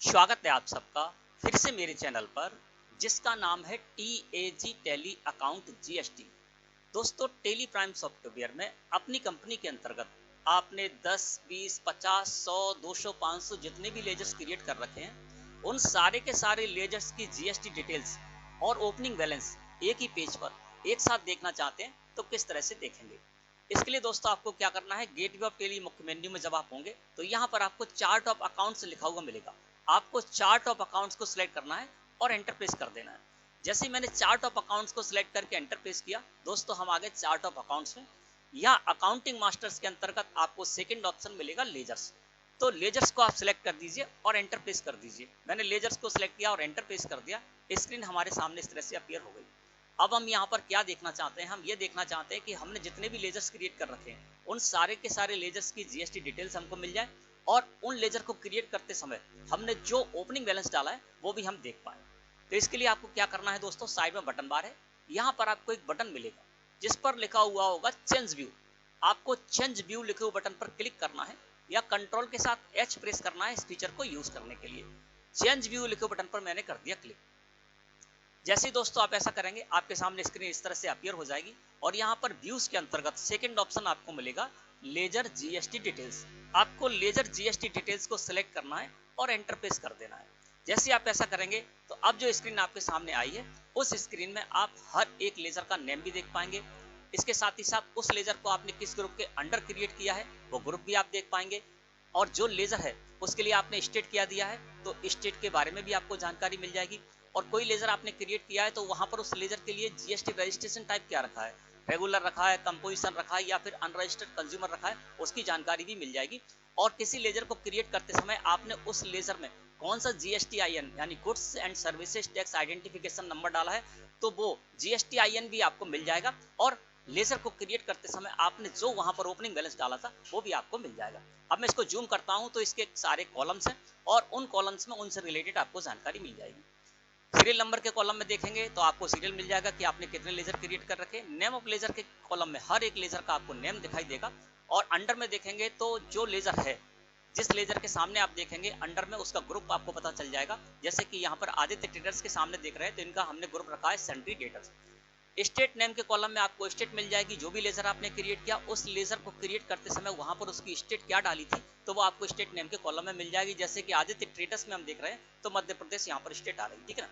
स्वागत है आप सबका फिर से मेरे चैनल पर, जिसका नाम है TAG टैली अकाउंट GST। दोस्तों, टेली प्राइम सॉफ्टवेयर में अपनी कंपनी के अंतर्गत आपने 10, 20, 50, 100, 200, 500 जितने भी लेजर्स क्रिएट कर रखे हैं, उन सारे के सारे लेजर्स की GST डिटेल्स और ओपनिंग बैलेंस एक ही पेज पर एक साथ देखना चाहते हैं तो किस तरह से देखेंगे। इसके लिए दोस्तों आपको क्या करना है, गेटवे ऑफ टेली मुख्य मेन्यू में जब आप होंगे तो यहाँ पर आपको चार्ट ऑफ अकाउंट्स लिखा हुआ मिलेगा। आपको चार्ट ऑफ अकाउंट्स को सिलेक्ट करना है और एंटर प्रेस कर देना है। जैसे ही मैंने चार्ट ऑफ अकाउंट्स को सिलेक्ट करके एंटर प्रेस किया, दोस्तों हम आ गए चार्ट ऑफ अकाउंट्स में। यहाँ अकाउंटिंग मास्टर्स के अंतर्गत आपको सेकंड ऑप्शन मिलेगा लेजर्स। तो लेजर्स को आप सिलेक्ट कर दीजिए और एंटर प्रेस कर दीजिए। मैंने लेजर्स को सिलेक्ट किया और एंटर प्रेस कर दिया। स्क्रीन हमारे सामने इस तरह से अपीयर हो गई। अब हम यहाँ पर क्या देखना चाहते हैं, हम ये देखना चाहते हैं कि हमने जितने भी लेजर्स क्रिएट कर रखे हैं उन सारे के सारे लेजर्स की GST डिटेल्स हमको मिल जाए और उन लेजर को क्रिएट करते समय हमने जो ओपनिंग बैलेंस डाला है वो भी हम देख पाए। तो इसके लिए आपको क्या करना है दोस्तों, साइड में बटन बार है, यहाँ पर आपको एक बटन मिलेगा जिस पर लिखा हुआ होगा चेंज व्यू। आपको चेंज व्यू लिखे हुए बटन पर क्लिक करना है या कंट्रोल के साथ H प्रेस करना है इस फीचर को यूज करने के लिए। चेंज व्यू लिखे हुए बटन पर मैंने कर दिया क्लिक। जैसे ही दोस्तों आप ऐसा करेंगे, आपके सामने स्क्रीन इस तरह से अपीयर हो जाएगी और यहाँ पर व्यूज के अंतर्गत सेकंड ऑप्शन आपको मिलेगा लेजर GST डिटेल्स। आपको लेजर GST डिटेल्स को सिलेक्ट करना है और एंटर प्रेस कर देना है। जैसे आप ऐसा करेंगे तो अब जो स्क्रीन आपके सामने आई है उस स्क्रीन में आप हर एक लेजर का नेम भी देख पाएंगे। इसके साथ ही साथ उस लेजर को आपने किस ग्रुप के अंडर क्रिएट किया है वो ग्रुप भी आप देख पाएंगे। और जो लेजर है उसके लिए आपने स्टेट क्या दिया है तो स्टेट के बारे में भी आपको जानकारी मिल जाएगी। और कोई लेजर आपने क्रिएट किया है तो वहां पर उस लेजर के लिए GST रजिस्ट्रेशन टाइप क्या रखा है, रेगुलर रखा है, कंपोजिशन रखा है या फिर अनरजिस्टर्ड कंज्यूमर रखा है, उसकी जानकारी भी मिल जाएगी। और किसी लेजर को क्रिएट करते समय आपने उस लेजर में कौन सा GSTIN यानी goods and services tax identification number डाला है तो वो GSTIN भी आपको मिल जाएगा। और लेजर को क्रिएट करते समय आपने जो वहां पर ओपनिंग बैलेंस डाला था वो भी आपको मिल जाएगा। अब मैं इसको जूम करता हूं तो इसके सारे कॉलम्स हैं और उन कॉलम्स में उनसे रिलेटेड आपको जानकारी मिल जाएगी। सीरियल नंबर के कॉलम में देखेंगे तो आपको सीरियल मिल जाएगा कि आपने कितने लेजर क्रिएट कर रखे। नेम ऑफ लेजर के कॉलम में हर एक लेजर का आपको नेम दिखाई देगा। और अंडर में देखेंगे तो जो लेजर है, जिस लेजर के सामने आप देखेंगे अंडर में उसका ग्रुप आपको पता चल जाएगा। जैसे कि यहाँ पर आदित्य ट्रेडर्स के सामने देख रहे हैं तो इनका हमने ग्रुप रखा है सन्ड्री डेटर्स। स्टेट नेम के कॉलम में आपको स्टेट मिल जाएगी। जो भी लेजर आपने क्रिएट किया उस लेजर को क्रिएट करते समय वहां पर उसकी स्टेट क्या डाली थी तो वो आपको स्टेट नेम के कॉलम में मिल जाएगी। जैसे कि आदित्य ट्रेडर्स में हम देख रहे हैं तो मध्य प्रदेश यहाँ पर स्टेट आ रही है, ठीक है ना।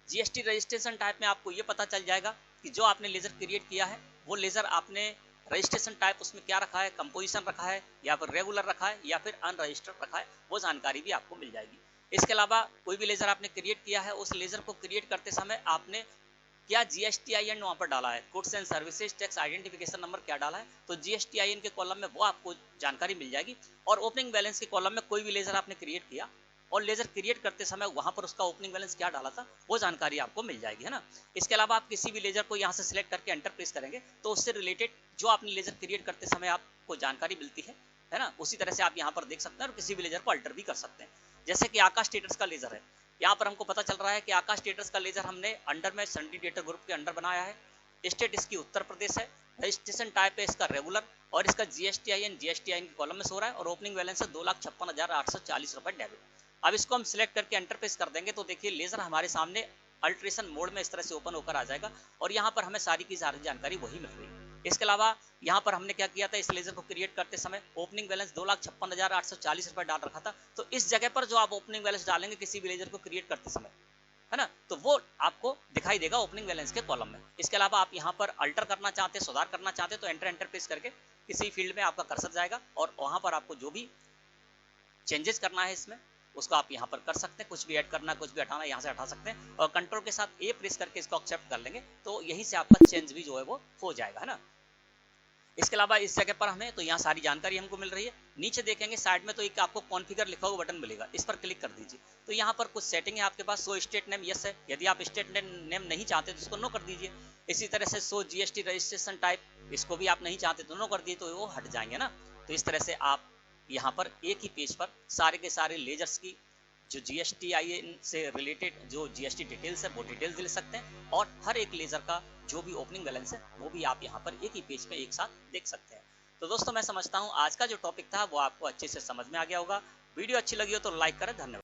GST रजिस्ट्रेशन टाइप में आपको ये पता चल जाएगा कि जो आपने लेजर क्रिएट किया है वो लेजर आपने रजिस्ट्रेशन टाइप उसमें क्या रखा है, कंपोजिशन रखा है या फिर रेगुलर रखा है या फिर अनरजिस्टर्ड रखा है, वो जानकारी भी आपको मिल जाएगी। इसके अलावा कोई भी लेजर आपने क्रिएट किया है उस लेजर को क्रिएट करते समय आपने क्या GSTIN वहां पर डाला है, goods and services tax identification number क्या डाला है तो GSTIN के कॉलम में वो आपको जानकारी मिल जाएगी। और ओपनिंग बैलेंस के कॉलम में कोई भी लेजर आपने क्रिएट किया और लेजर क्रिएट करते समय वहां पर उसका ओपनिंग बैलेंस क्या डाला था वो जानकारी आपको मिल जाएगी, है ना। इसके अलावा आप किसी भी लेजर को यहाँ से सिलेक्ट करके एंटर प्रेस करेंगे तो उससे रिलेटेड जो आपने लेजर क्रिएट करते समय आपको जानकारी मिलती है ना, उसी तरह से आप यहाँ पर देख सकते हैं और किसी भी लेजर को अल्टर भी कर सकते हैं। जैसे कि आकाश ट्रेडर्स का लेजर है, यहाँ पर हमको पता चल रहा है कि आकाश ट्रेडर्स का लेजर हमने अंडर में सन्ड्री डेटर ग्रुप के अंडर बनाया है। स्टेट इसकी उत्तर प्रदेश है, रजिस्ट्रेशन टाइप है इसका रेगुलर और इसका GSTIN के कॉलम में सो रहा है और ओपनिंग बैलेंस है 2,56,840 रुपए डेबिट। अब इसको हम सिलेक्ट करके एंटर प्रेस कर देंगे तो देखिए लेजर हमारे सामने अल्ट्रेशन मोड में इस तरह से ओपन होकर आ जाएगा और यहाँ पर हमें सारी की सारी जानकारी वही मिल रही है। इसके अलावा यहाँ पर हमने क्या किया था, इस लेजर को क्रिएट करते समय ओपनिंग बैलेंस 2,56,840 रुपए डाल रखा था। तो इस जगह पर जो आप ओपनिंग बैलेंस डालेंगे किसी भी लेजर को क्रिएट करते समय, है ना, तो वो आपको दिखाई देगा ओपनिंग बैलेंस के कॉलम में। इसके अलावा आप यहाँ पर अल्टर करना चाहते हैं, सुधार करना चाहते हैं तो एंटर प्रेस करके किसी फील्ड में आपका कर्सर जाएगा और वहां पर आपको जो भी चेंजेस करना है इसमें उसको आप यहाँ पर कर सकते हैं। कुछ भी ऐड करना, कुछ भी हटाना, यहाँ से हटा सकते हैं और कंट्रोल के साथ A प्रेस करके इसको एक्सेप्ट कर लेंगे तो यहीं से आपका चेंज भी जो है वो हो जाएगा, है ना। इसके अलावा इस जगह पर हमें तो यहाँ सारी जानकारी हमको मिल रही है। नीचे देखेंगे साइड में तो एक आपको कॉन्फ़िगर लिखा हुआ बटन मिलेगा, इस पर क्लिक कर दीजिए। तो यहाँ पर कुछ सेटिंग है आपके पास। शो स्टेट नेम यस है, यदि आप स्टेट नेम नहीं चाहते तो इसको नो कर दीजिए। इसी तरह से शो GST रजिस्ट्रेशन टाइप, इसको भी आप नहीं चाहते तो नो कर दिए तो वो हट जाएंगे ना। तो इस तरह से आप यहाँ पर एक ही पेज पर सारे के सारे लेजर्स की जो GSTIN से रिलेटेड जो GST डिटेल्स है वो डिटेल्स ले सकते हैं और हर एक लेजर का जो भी ओपनिंग बैलेंस है वो भी आप यहाँ पर एक ही पेज पे एक साथ देख सकते हैं। तो दोस्तों मैं समझता हूँ आज का जो टॉपिक था वो आपको अच्छे से समझ में आ गया होगा। वीडियो अच्छी लगी हो तो लाइक करें। धन्यवाद।